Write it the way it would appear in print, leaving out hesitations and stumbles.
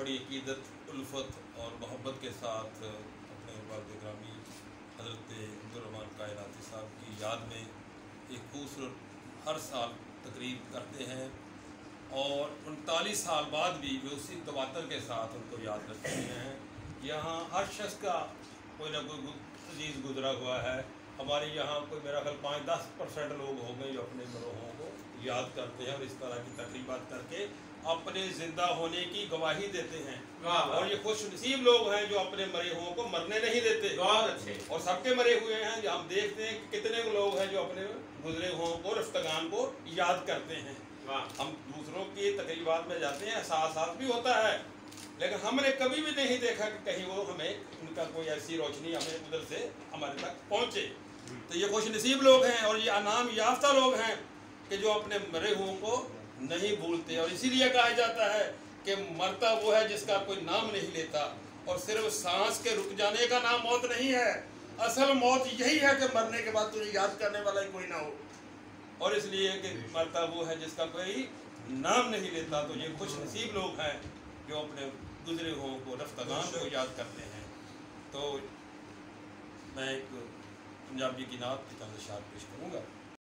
बड़ी अकीदत, उल्फत और मोहब्बत के साथ अपने वालिद ग्रामी हज़रत अब्दुर्रहमान कायनाती साहब की याद में एक खूबसूरत हर साल तकरीब करते हैं और 39 साल बाद भी वे उसी तवातर के साथ उनको याद रखते हैं। यहाँ हर शख्स का कोई ना कोई अजीज़ गुजरा हुआ है। हमारे यहाँ कोई मेरा ख्याल 5-10% लोग हो गए जो अपने मरहूमों को याद करते हैं और इस तरह की तकरीबात करके अपने ज़िंदा होने की गवाही देते हैं। और ये खुश नसीब लोग हैं जो अपने मरे हुओं को मरने नहीं देते। और सबके मरे हुए हैं जो हम देखते हैं कि कितने लोग हैं जो अपने गुजरे हुओं को, रफ्तगान को याद करते हैं। हम दूसरों की तकरीबात में जाते हैं, साथ भी होता है, लेकिन हमने कभी भी नहीं देखा कि कहीं वो हमें उनका कोई ऐसी रोशनी हमें उधर से हमारे तक पहुँचे। तो ये खुश नसीब लोग हैं और ये अनाम याफ्ता लोग हैं कि जो अपने मरे हुओं को नहीं भूलते। और इसीलिए कहा जाता है कि मरता वो है जिसका कोई नाम नहीं लेता, और सिर्फ सांस के रुक जाने का नाम मौत नहीं है। असल मौत यही है कि मरने के बाद तुझे याद करने वाला ही कोई ना हो। और इसलिए कि मरता वो है जिसका कोई नाम नहीं लेता। तो ये खुश नसीब लोग हैं जो अपने गुजरे हुओं को, रफ्तगान को याद करते हैं। तो मैं एक पंजाबी की नात की चंद अशार पेश करूँगा।